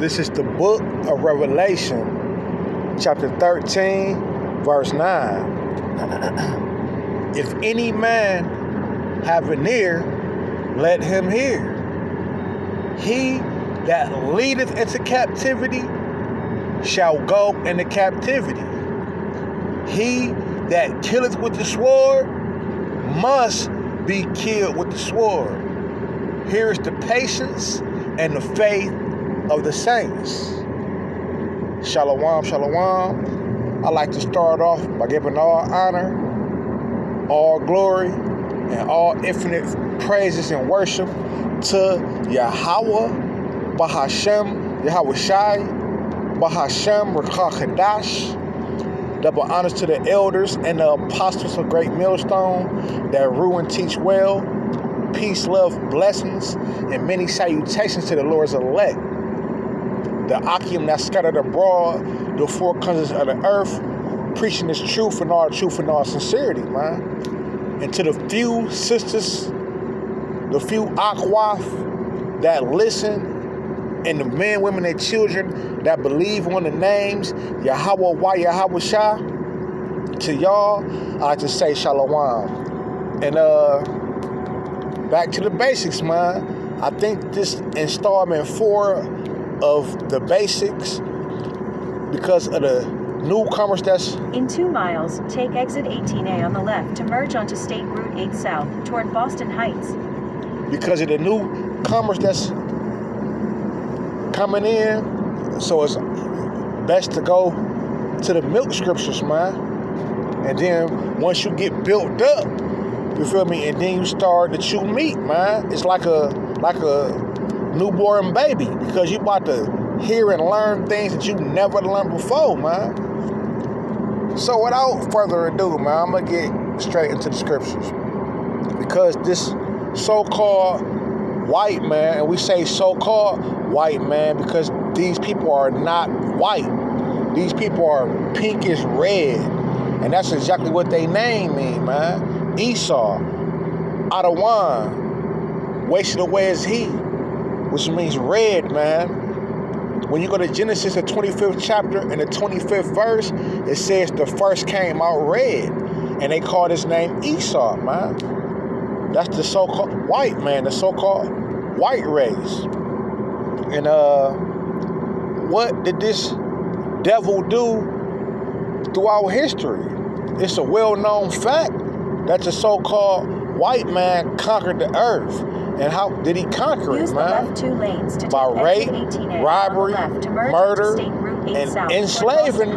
This is the book of Revelation, chapter 13, verse 9. If any man have an ear, let him hear. He that leadeth into captivity shall go into captivity. He that killeth with the sword must be killed with the sword. Here is the patience and the faith of the saints. Shalom, shalom. I like to start off by giving all honor, all glory, and all infinite praises and worship to Yahweh, Bahashem, Yahweh Shai, Bahashem, Rakah Kadash. Double honors to the elders and the apostles of Great Millstone that rule and teach well. Peace, love, blessings, and many salutations to the Lord's elect. The Akim that scattered abroad the four countries of the earth, preaching this truth and all sincerity, man. And to the few sisters, the few Akwaf that listen, and the men, women, and children that believe on the names Yahweh, Yahweh Shah, to y'all, I like to say shalom. And back to the basics, man. I think this installment 4 of the basics, because of the newcomers that's... In 2 miles, take exit 18A on the left to merge onto State Route 8 South toward Boston Heights. Because of the newcomers that's coming in, so it's best to go to the milk scriptures, man. And then once you get built up, you feel me, and then you start to chew meat, man. It's like a newborn baby, because you about to hear and learn things that you never learned before, man. So without further ado, man, I'm gonna get straight into the scriptures, because this so-called white man, and we say so-called white man because these people are not white. These people are pinkish red, and that's exactly what they name mean, man. Esau, Adawan, wasted away is he, which means red, man. When you go to Genesis, the 25th chapter and the 25th verse, it says the first came out red, and they called his name Esau, man. That's the so-called white man, the so-called white race. And what did this devil do throughout history? It's a well-known fact that the so-called white man conquered the earth. And how did he conquer it, man? Left 2 lanes to by rape, robbery, murder, and enslaving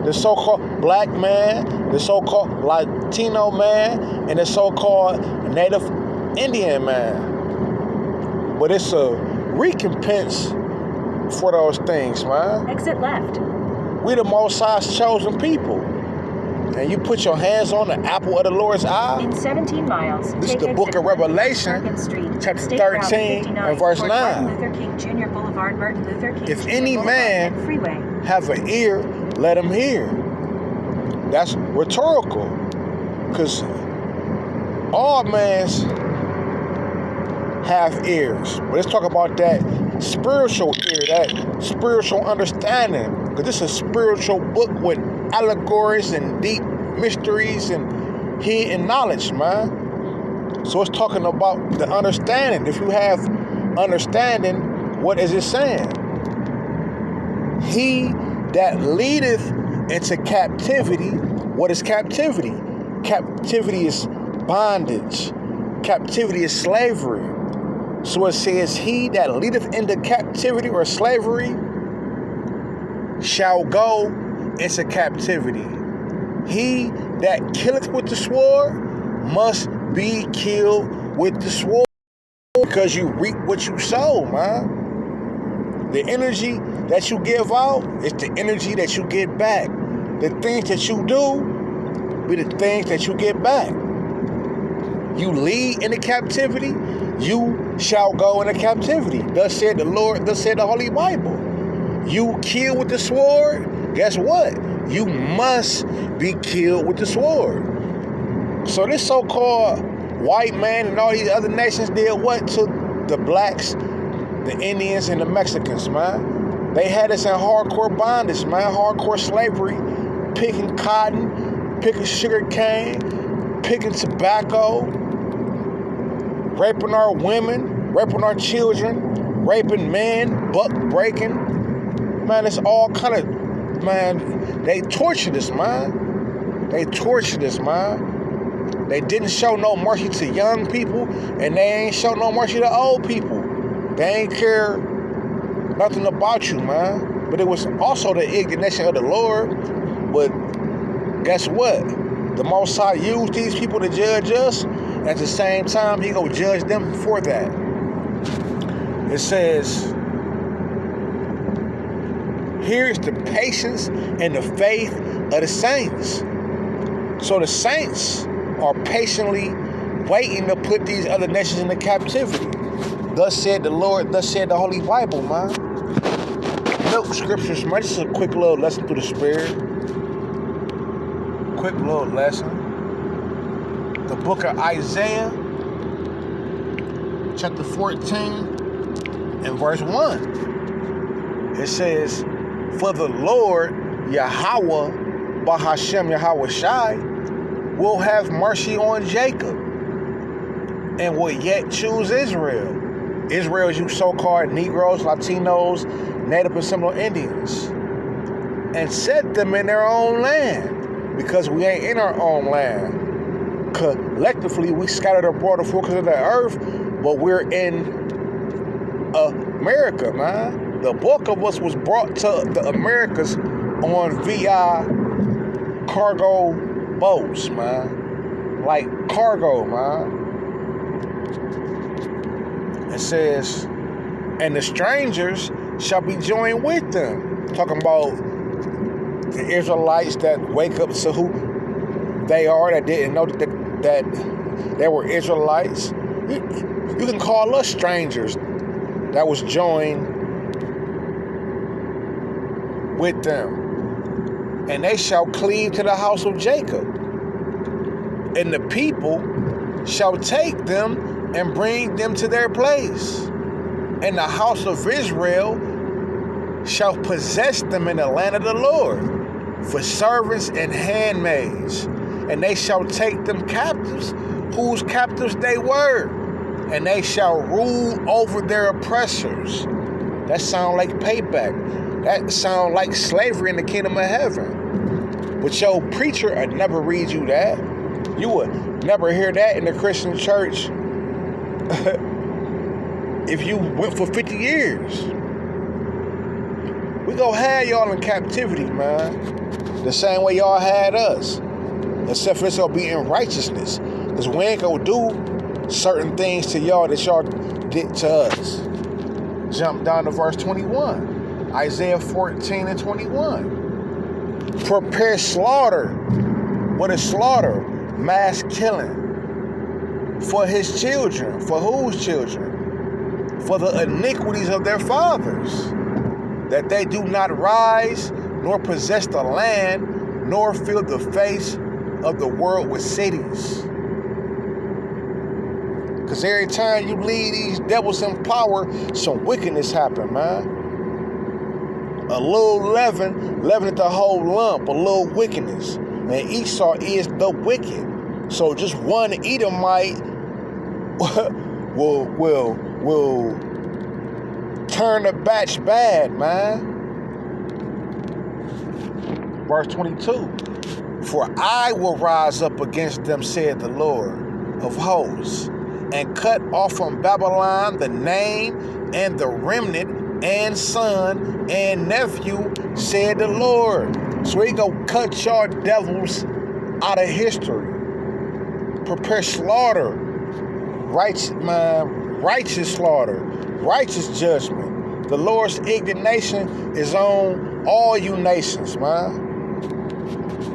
the so-called black man, the so-called Latino man, and the so-called Native Indian man. But it's a recompense for those things, man. Exit left. We the Most High's chosen people. And you put your hands on the apple of the Lord's eye. In 17 miles, this is the book of Revelation, chapter 13 and verse 9. Martin Luther King Jr. Boulevard, Martin Luther King if Jr. any man have an ear, let him hear. That's rhetorical, because all mans have ears. But let's talk about that spiritual ear, that spiritual understanding, because this is a spiritual book with allegories and deep mysteries and hidden knowledge, man. So it's talking about the understanding. If you have understanding, what is it saying? He that leadeth into captivity. What is captivity? Captivity is bondage. Captivity is slavery. So it says, he that leadeth into captivity or slavery shall go into captivity. He that killeth with the sword must be killed with the sword, because you reap what you sow, man. The energy that you give out is the energy that you get back. The things that you do be the things that you get back. You lead into captivity, you shall go into captivity. Thus said the Lord, thus said the Holy Bible. You kill with the sword, guess what? You must be killed with the sword. So this so-called white man and all these other nations did what to the blacks, the Indians, and the Mexicans, man? They had us in hardcore bondage, man. Hardcore slavery, picking cotton, picking sugar cane, picking tobacco, raping our women, raping our children, raping men, buck breaking. Man, it's all kind of, man, they tortured us, man. They tortured us, man. They didn't show no mercy to young people, and they ain't show no mercy to old people. They ain't care nothing about you, man. But it was also the indignation of the Lord. But guess what? The Most High used these people to judge us. At the same time, he gonna judge them for that. It says, here's the patience and the faith of the saints. So the saints are patiently waiting to put these other nations into captivity. Thus said the Lord, thus said the Holy Bible, man. Look, scriptures, man. This is a quick little lesson through the Spirit. Quick little lesson. The book of Isaiah, chapter 14, and verse 1. It says, for the Lord, Yahweh, Bahashem Yahweh Shai, will have mercy on Jacob and will yet choose Israel. Israel is you so-called Negroes, Latinos, Native and Seminole Indians, and set them in their own land, because we ain't in our own land. Collectively, we scattered abroad the four corners of the earth, but we're in America, man. The bulk of us was brought to the Americas on via cargo boats, man. Like cargo, man. It says, and the strangers shall be joined with them. Talking about the Israelites that wake up to who they are, that didn't know that they were Israelites. You can call us strangers that was joined with them. And they shall cleave to the house of Jacob. And the people shall take them and bring them to their place. And the house of Israel shall possess them in the land of the Lord for servants and handmaids. And they shall take them captives, whose captives they were. And they shall rule over their oppressors. That sound like payback. That sound like slavery in the kingdom of heaven. But your preacher would never read you that. You would never hear that in the Christian church if you went for 50 years. We gonna have y'all in captivity, man. The same way y'all had us. Except for this will be in righteousness. Because we ain't gonna do certain things to y'all that y'all did to us. Jump down to verse 21. Isaiah 14 and 21. Prepare slaughter. What is slaughter? Mass killing. For his children. For whose children? For the iniquities of their fathers. That they do not rise, nor possess the land, nor fill the face of the world with cities. Because every time you leave these devils in power, some wickedness happen, man. A little leaven leaveneth the whole lump, a little wickedness. And Esau is the wicked. So just one Edomite will turn the batch bad, man. Verse 22. For I will rise up against them, said the Lord of hosts, and cut off from Babylon the name and the remnant and son and nephew, said the Lord. So he gonna cut y'all devils out of history. Prepare slaughter, righteous slaughter, righteous judgment. The Lord's indignation is on all you nations, man.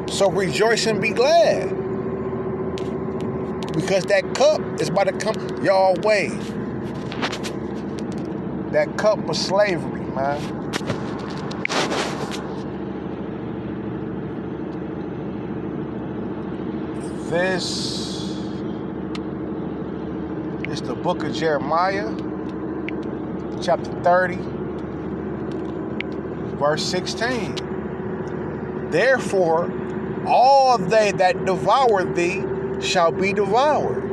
So rejoice and be glad. Because that cup is about to come y'all way. That cup of slavery, man. This is the book of Jeremiah, chapter 30, Verse 16. Therefore, all they that devour thee shall be devoured.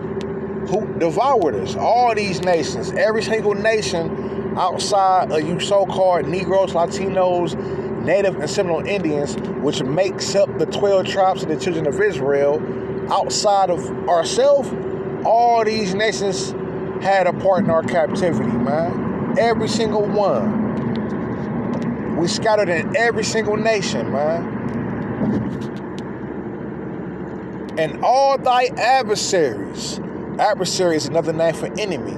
Who devoured us? All these nations, every single nation outside of you so-called Negroes, Latinos, Native and Seminole Indians, which makes up the 12 tribes of the children of Israel, outside of ourselves, all these nations had a part in our captivity, man. Every single one. We scattered in every single nation, man. And all thy adversaries. Adversary is another name for enemy.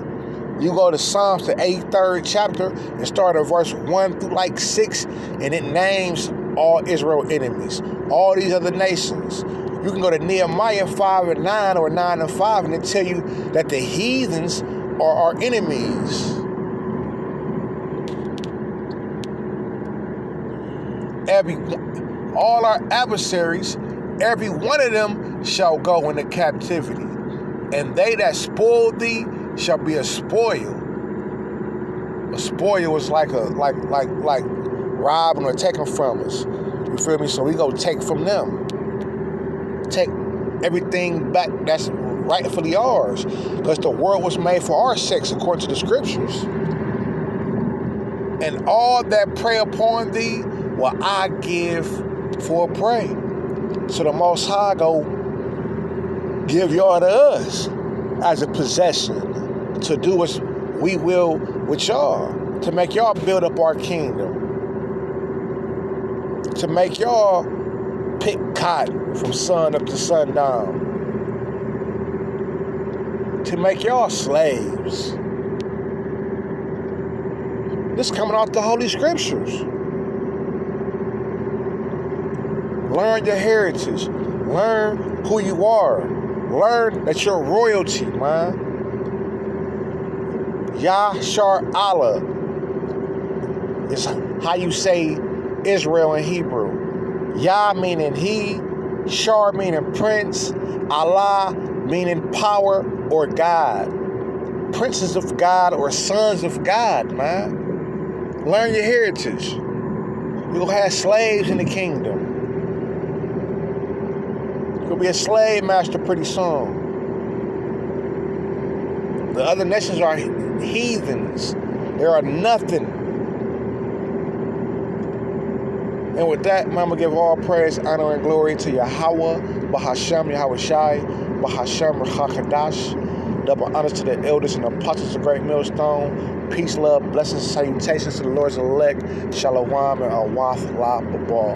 You go to Psalms, the 83rd chapter, and start at verse 1 through like 6, and it names all Israel enemies, all these other nations. You can go to Nehemiah 5 and 9 or 9 and 5, and it tell you that the heathens are our enemies. All our adversaries, every one of them shall go into captivity. And they that spoil thee shall be a spoil. A spoil is like robbing or taking from us. You feel me? So we go take from them. Take everything back that's rightfully ours. Because the world was made for our sakes according to the scriptures. And all that prey upon thee will I give for a prey. So the Most High go give y'all to us as a possession to do as we will with y'all, to make y'all build up our kingdom, to make y'all pick cotton from sun up to sundown, to make y'all slaves. This coming off the Holy Scriptures. Learn your heritage. Learn who you are. Learn that you're royalty, man. Yashar Allah is how you say Israel in Hebrew. Yah meaning he, Shar meaning prince, Allah meaning power or God. Princes of God or sons of God, man. Learn your heritage. You'll have slaves in the kingdom. You'll be a slave master pretty soon. The other nations are heathens. They are nothing. And with that, I'm going to give all praise, honor, and glory to Yahweh, Bahashem, Yahweh Shai, Bahashem, Rachakadash. Double honors to the elders and apostles of Great Millstone. Peace, love, blessings, salutations to the Lord's elect. Shalom and Awath La Babal.